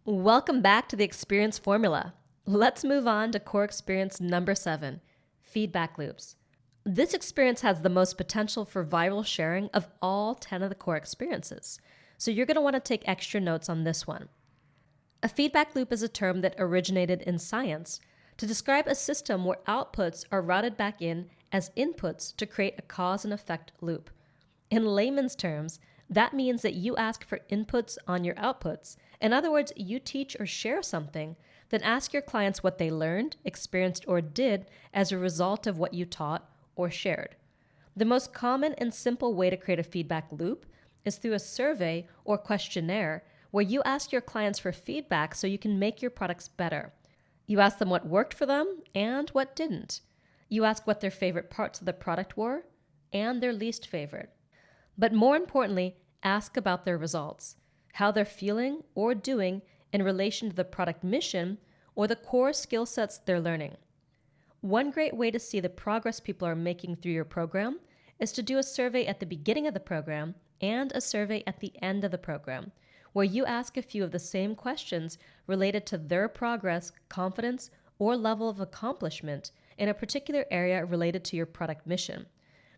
Welcome back to the Experience Formula. Let's move on to core experience number 7, feedback loops. This experience has the most potential for viral sharing of all 10 of the core experiences, so you're going to want to take extra notes on this one. A feedback loop is a term that originated in science to describe a system where outputs are routed back in as inputs to create a cause and effect loop. In layman's terms, that means that you ask for inputs on your outputs. In other words, you teach or share something, then ask your clients what they learned, experienced, or did as a result of what you taught or shared. The most common and simple way to create a feedback loop is through a survey or questionnaire where you ask your clients for feedback so you can make your products better. You ask them what worked for them and what didn't. You ask what their favorite parts of the product were and their least favorite. But more importantly, ask about their results, how they're feeling or doing in relation to the product mission or the core skill sets they're learning. One great way to see the progress people are making through your program is to do a survey at the beginning of the program and a survey at the end of the program, where you ask a few of the same questions related to their progress, confidence, or level of accomplishment in a particular area related to your product mission.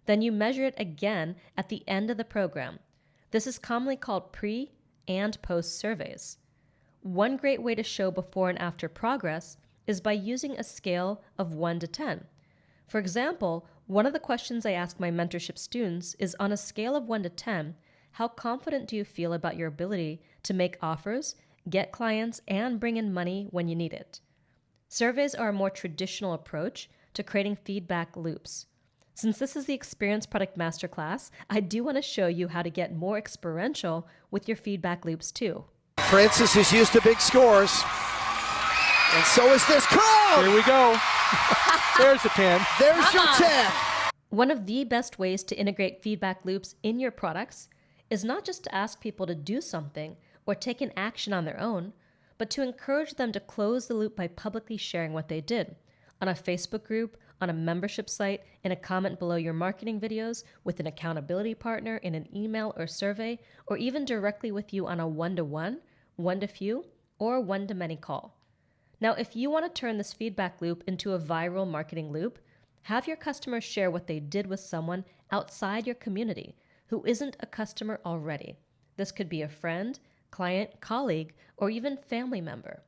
Then you measure it again at the end of the program. This is commonly called pre- and post surveys. One great way to show before and after progress is by using a scale of 1 to 10. For example, one of the questions I ask my mentorship students is, on a scale of 1 to 10, how confident do you feel about your ability to make offers, get clients, and bring in money when you need it? Surveys are a more traditional approach to creating feedback loops. Since this is the Experience Product Masterclass, I do want to show you how to get more experiential with your feedback loops too. Francis is used to big scores, and so is this crowd. Here we go. There's the 10. There's your 10. One of the best ways to integrate feedback loops in your products is not just to ask people to do something or take an action on their own, but to encourage them to close the loop by publicly sharing what they did on a Facebook group, on a membership site, in a comment below your marketing videos, with an accountability partner, in an email or survey, or even directly with you on a one-to-one, one-to-few, or one-to-many call. Now, if you want to turn this feedback loop into a viral marketing loop, have your customers share what they did with someone outside your community who isn't a customer already. This could be a friend, client, colleague, or even family member.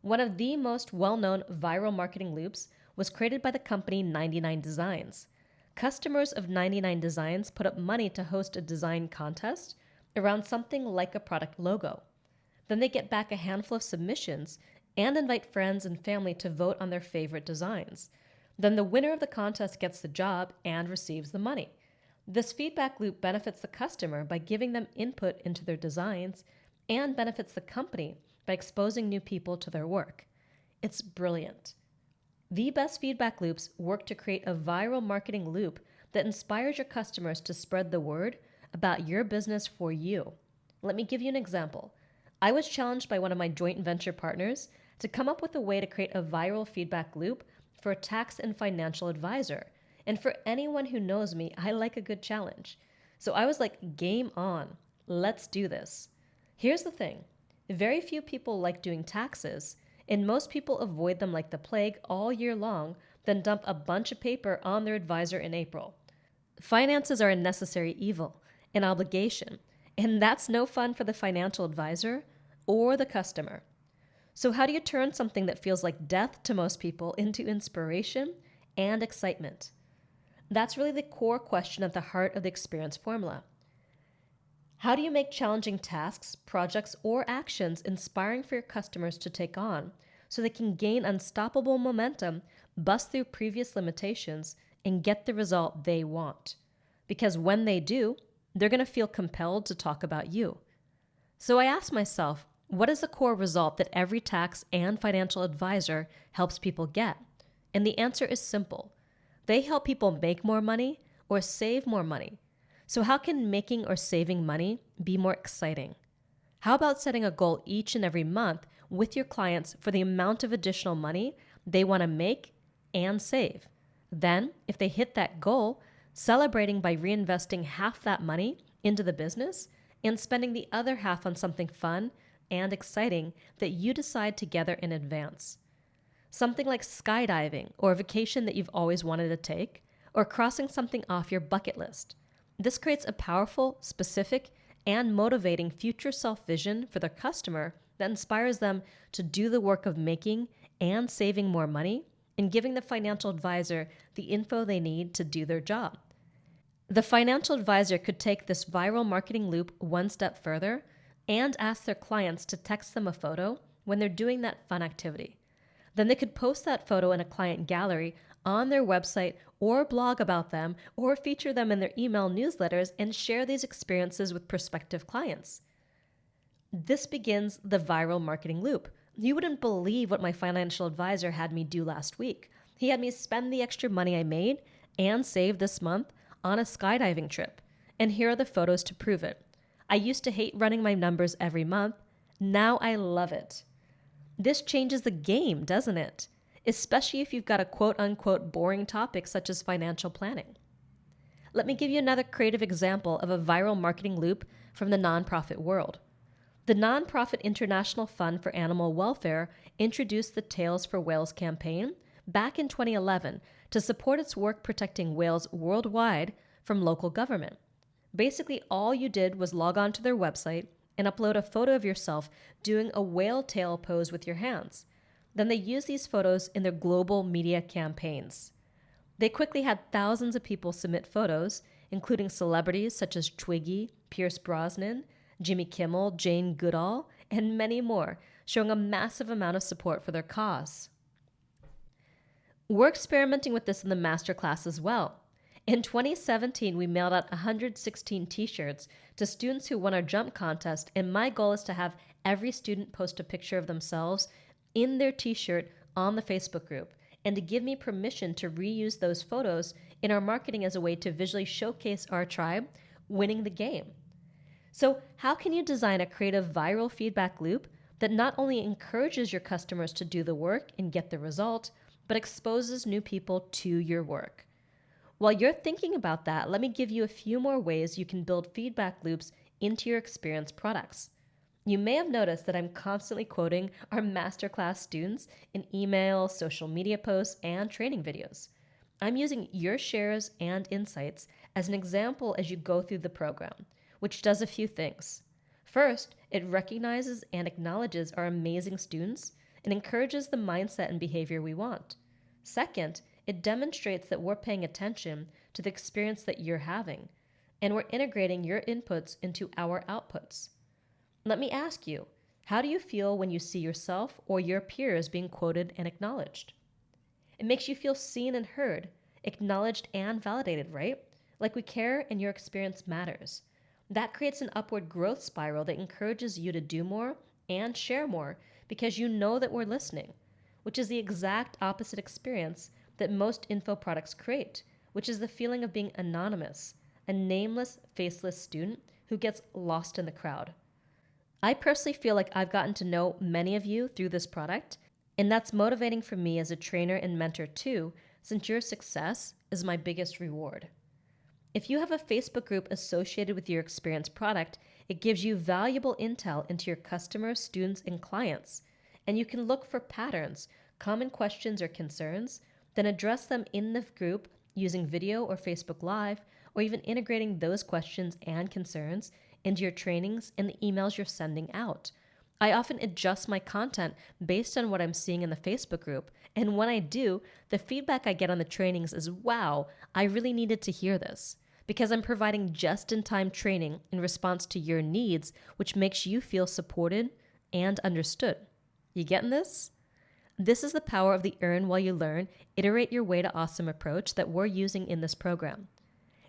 One of the most well-known viral marketing loops was created by the company 99 Designs. Customers of 99 Designs put up money to host a design contest around something like a product logo. Then they get back a handful of submissions and invite friends and family to vote on their favorite designs. Then the winner of the contest gets the job and receives the money. This feedback loop benefits the customer by giving them input into their designs and benefits the company by exposing new people to their work. It's brilliant. The best feedback loops work to create a viral marketing loop that inspires your customers to spread the word about your business for you. Let me give you an example. I was challenged by one of my joint venture partners to come up with a way to create a viral feedback loop for a tax and financial advisor. And for anyone who knows me, I like a good challenge. So I was like, game on. Let's do this. Here's the thing. Very few people like doing taxes, and most people avoid them like the plague all year long, then dump a bunch of paper on their advisor in April. Finances are a necessary evil, an obligation, and that's no fun for the financial advisor or the customer. So how do you turn something that feels like death to most people into inspiration and excitement? That's really the core question at the heart of the Experience Formula. How do you make challenging tasks, projects, or actions inspiring for your customers to take on so they can gain unstoppable momentum, bust through previous limitations, and get the result they want? Because when they do, they're going to feel compelled to talk about you. So I asked myself, what is the core result that every tax and financial advisor helps people get? And the answer is simple. They help people make more money or save more money. So how can making or saving money be more exciting? How about setting a goal each and every month with your clients for the amount of additional money they want to make and save? Then, if they hit that goal, celebrating by reinvesting half that money into the business and spending the other half on something fun, and exciting that you decide together in advance. Something like skydiving or a vacation that you've always wanted to take, or crossing something off your bucket list. This creates a powerful, specific, and motivating future self-vision for their customer that inspires them to do the work of making and saving more money and giving the financial advisor the info they need to do their job. The financial advisor could take this viral marketing loop one step further and ask their clients to text them a photo when they're doing that fun activity. Then they could post that photo in a client gallery on their website or blog about them or feature them in their email newsletters and share these experiences with prospective clients. This begins the viral marketing loop. You wouldn't believe what my financial advisor had me do last week. He had me spend the extra money I made and saved this month on a skydiving trip. And here are the photos to prove it. I used to hate running my numbers every month. Now I love it. This changes the game, doesn't it? Especially if you've got a quote-unquote boring topic such as financial planning. Let me give you another creative example of a viral marketing loop from the nonprofit world. The nonprofit International Fund for Animal Welfare introduced the Tales for Whales campaign back in 2011 to support its work protecting whales worldwide from local government. Basically, all you did was log on to their website and upload a photo of yourself doing a whale tail pose with your hands. Then they used these photos in their global media campaigns. They quickly had thousands of people submit photos, including celebrities such as Twiggy, Pierce Brosnan, Jimmy Kimmel, Jane Goodall, and many more, showing a massive amount of support for their cause. We're experimenting with this in the masterclass as well. In 2017, we mailed out 116 t-shirts to students who won our jump contest, and my goal is to have every student post a picture of themselves in their t-shirt on the Facebook group, and to give me permission to reuse those photos in our marketing as a way to visually showcase our tribe winning the game. So how can you design a creative viral feedback loop that not only encourages your customers to do the work and get the result, but exposes new people to your work? While you're thinking about that, let me give you a few more ways you can build feedback loops into your experience products. You may have noticed that I'm constantly quoting our masterclass students in emails, social media posts, and training videos. I'm using your shares and insights as an example as you go through the program, which does a few things. First, it recognizes and acknowledges our amazing students and encourages the mindset and behavior we want. Second, it demonstrates that we're paying attention to the experience that you're having, and we're integrating your inputs into our outputs. Let me ask you, how do you feel when you see yourself or your peers being quoted and acknowledged? It makes you feel seen and heard, acknowledged and validated, right? Like we care and your experience matters. That creates an upward growth spiral that encourages you to do more and share more because you know that we're listening, which is the exact opposite experience that most info products create, which is the feeling of being anonymous, a nameless, faceless student who gets lost in the crowd. I personally feel like I've gotten to know many of you through this product, and that's motivating for me as a trainer and mentor too, since your success is my biggest reward. If you have a Facebook group associated with your experience product, it gives you valuable intel into your customers, students, and clients, and you can look for patterns, common questions or concerns, then address them in the group using video or Facebook Live, or even integrating those questions and concerns into your trainings and the emails you're sending out. I often adjust my content based on what I'm seeing in the Facebook group, and when I do, the feedback I get on the trainings is, wow, I really needed to hear this, because I'm providing just-in-time training in response to your needs, which makes you feel supported and understood. You getting this? This is the power of the earn while you learn, iterate your way to awesome approach that we're using in this program.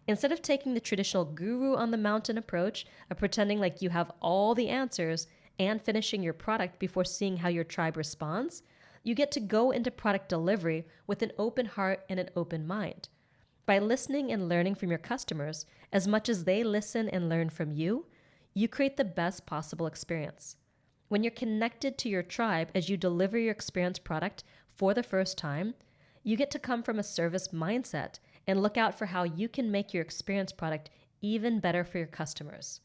Instead of taking the traditional guru on the mountain approach of pretending like you have all the answers and finishing your product before seeing how your tribe responds, you get to go into product delivery with an open heart and an open mind. By listening and learning from your customers, as much as they listen and learn from you, you create the best possible experience. When you're connected to your tribe as you deliver your experience product for the first time, you get to come from a service mindset and look out for how you can make your experience product even better for your customers.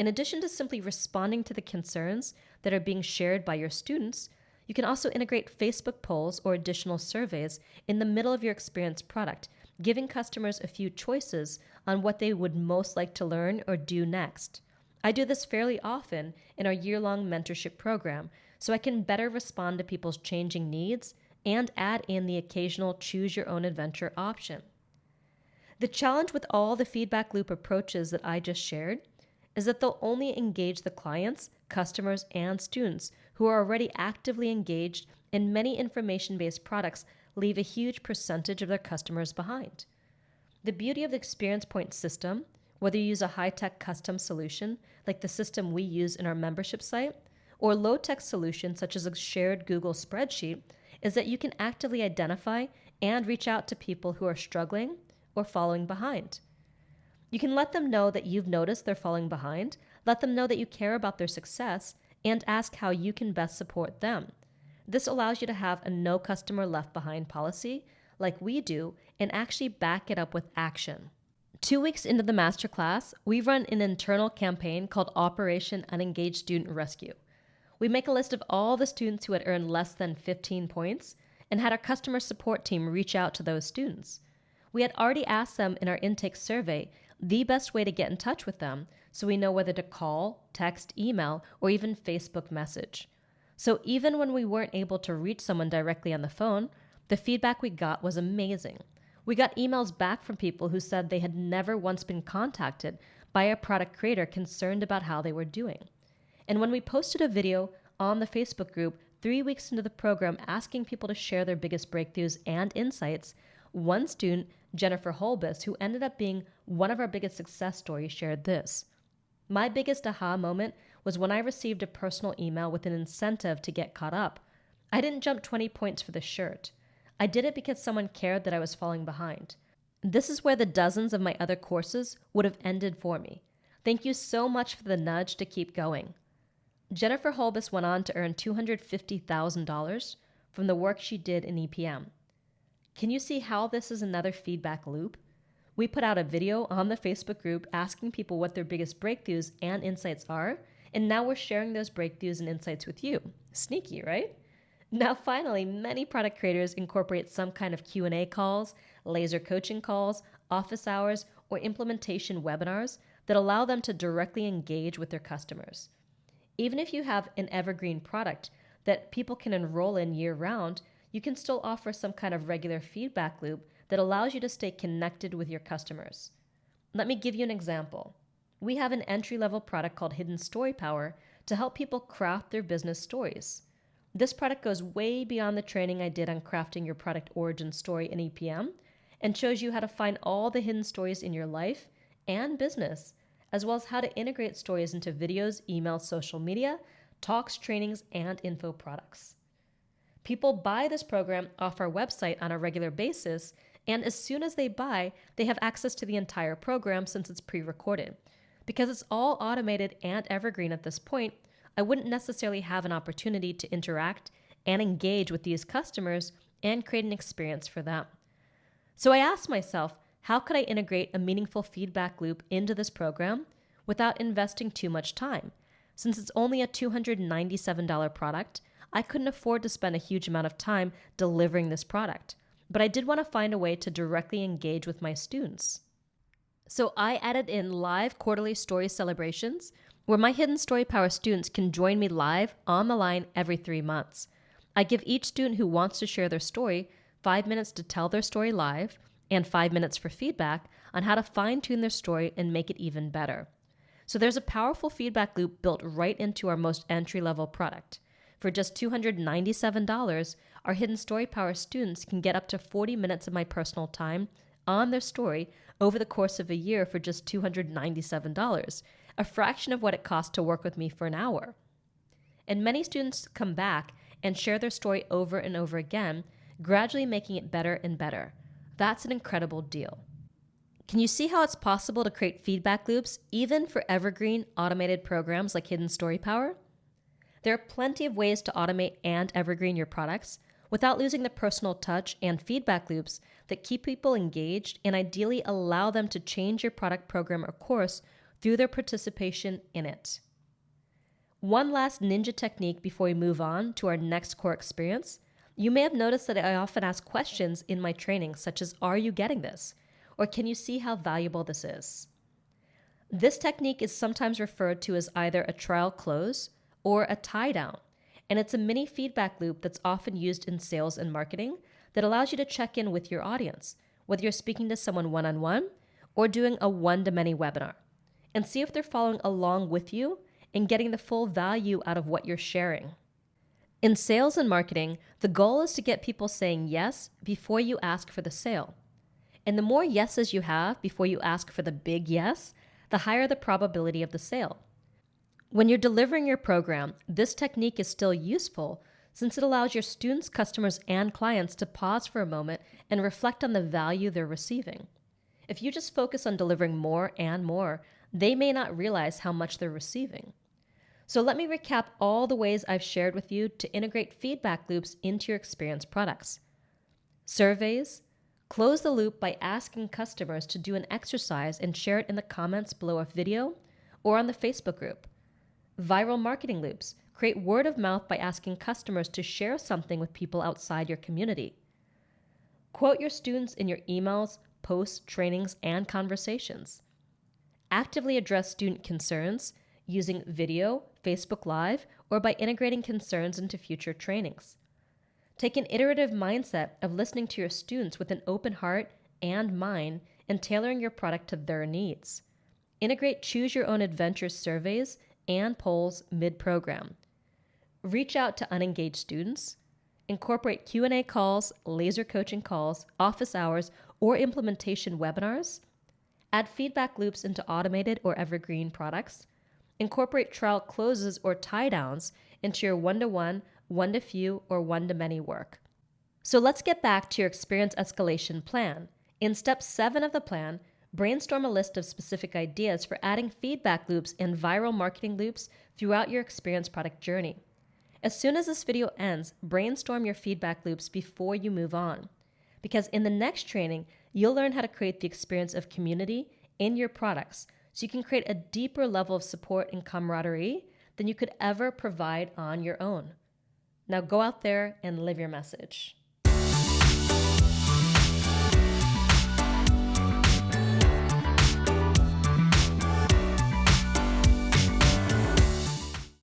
In addition to simply responding to the concerns that are being shared by your students, you can also integrate Facebook polls or additional surveys in the middle of your experience product, giving customers a few choices on what they would most like to learn or do next. I do this fairly often in our year-long mentorship program, so I can better respond to people's changing needs and add in the occasional choose-your-own-adventure option. The challenge with all the feedback loop approaches that I just shared is that they'll only engage the clients, customers, and students who are already actively engaged, and many information-based products leave a huge percentage of their customers behind. The beauty of the Experience Point system, whether you use a high-tech custom solution like the system we use in our membership site, or low-tech solutions such as a shared Google spreadsheet, is that you can actively identify and reach out to people who are struggling or falling behind. You can let them know that you've noticed they're falling behind, let them know that you care about their success, and ask how you can best support them. This allows you to have a no customer left behind policy like we do and actually back it up with action. 2 weeks into the masterclass, we run an internal campaign called Operation Unengaged Student Rescue. We make a list of all the students who had earned less than 15 points and had our customer support team reach out to those students. We had already asked them in our intake survey the best way to get in touch with them so we know whether to call, text, email, or even Facebook message. So even when we weren't able to reach someone directly on the phone, the feedback we got was amazing. We got emails back from people who said they had never once been contacted by a product creator concerned about how they were doing. And when we posted a video on the Facebook group 3 weeks into the program asking people to share their biggest breakthroughs and insights, one student, Jennifer Holbus, who ended up being one of our biggest success stories, shared this. My biggest aha moment was when I received a personal email with an incentive to get caught up. I didn't jump 20 points for the shirt. I did it because someone cared that I was falling behind. This is where the dozens of my other courses would have ended for me. Thank you so much for the nudge to keep going. Jennifer Holbus went on to earn $250,000 from the work she did in EPM. Can you see how this is another feedback loop? We put out a video on the Facebook group asking people what their biggest breakthroughs and insights are, and now we're sharing those breakthroughs and insights with you. Sneaky, right? Now, finally, many product creators incorporate some kind of Q&A calls, laser coaching calls, office hours, or implementation webinars that allow them to directly engage with their customers. Even if you have an evergreen product that people can enroll in year-round, you can still offer some kind of regular feedback loop that allows you to stay connected with your customers. Let me give you an example. We have an entry-level product called Hidden Story Power to help people craft their business stories. This product goes way beyond the training I did on crafting your product origin story in EPM and shows you how to find all the hidden stories in your life and business, as well as how to integrate stories into videos, emails, social media, talks, trainings, and info products. People buy this program off our website on a regular basis, and as soon as they buy, they have access to the entire program since it's pre-recorded. Because it's all automated and evergreen at this point, I wouldn't necessarily have an opportunity to interact and engage with these customers and create an experience for them. So I asked myself, how could I integrate a meaningful feedback loop into this program without investing too much time? Since it's only a $297 product, I couldn't afford to spend a huge amount of time delivering this product, but I did want to find a way to directly engage with my students. So I added in live quarterly story celebrations where my Hidden Story Power students can join me live on the line every 3 months. I give each student who wants to share their story 5 minutes to tell their story live and 5 minutes for feedback on how to fine-tune their story and make it even better. So there's a powerful feedback loop built right into our most entry-level product. For just $297, our Hidden Story Power students can get up to 40 minutes of my personal time on their story over the course of a year for just $297, a fraction of what it costs to work with me for an hour. And many students come back and share their story over and over again, gradually making it better and better. That's an incredible deal. Can you see how it's possible to create feedback loops even for evergreen automated programs like Hidden Story Power? There are plenty of ways to automate and evergreen your products without losing the personal touch and feedback loops that keep people engaged and ideally allow them to change your product, program, or course through their participation in it. One last ninja technique before we move on to our next core experience. You may have noticed that I often ask questions in my training, such as, are you getting this? Or can you see how valuable this is? This technique is sometimes referred to as either a trial close or a tie down, and it's a mini feedback loop that's often used in sales and marketing that allows you to check in with your audience, whether you're speaking to someone one-on-one or doing a one-to-many webinar, and see if they're following along with you and getting the full value out of what you're sharing. In sales and marketing, the goal is to get people saying yes before you ask for the sale. And the more yeses you have before you ask for the big yes, the higher the probability of the sale. When you're delivering your program, this technique is still useful since it allows your students, customers, and clients to pause for a moment and reflect on the value they're receiving. If you just focus on delivering more and more, they may not realize how much they're receiving. So let me recap all the ways I've shared with you to integrate feedback loops into your experience products. Surveys. Close the loop by asking customers to do an exercise and share it in the comments below a video or on the Facebook group. Viral marketing loops. Create word of mouth by asking customers to share something with people outside your community. Quote your students in your emails, posts, trainings, and conversations. Actively address student concerns using video, Facebook Live, or by integrating concerns into future trainings. Take an iterative mindset of listening to your students with an open heart and mind and tailoring your product to their needs. Integrate choose your own adventures surveys and polls mid-program. Reach out to unengaged students. Incorporate Q&A calls, laser coaching calls, office hours, or implementation webinars. Add feedback loops into automated or evergreen products. Incorporate trial closes or tie-downs into your one-to-one, one-to-few, or one-to-many work. So let's get back to your experience escalation plan. In step 7 of the plan, brainstorm a list of specific ideas for adding feedback loops and viral marketing loops throughout your experience product journey. As soon as this video ends, brainstorm your feedback loops before you move on. Because in the next training, you'll learn how to create the experience of community in your products so you can create a deeper level of support and camaraderie than you could ever provide on your own. Now go out there and live your message.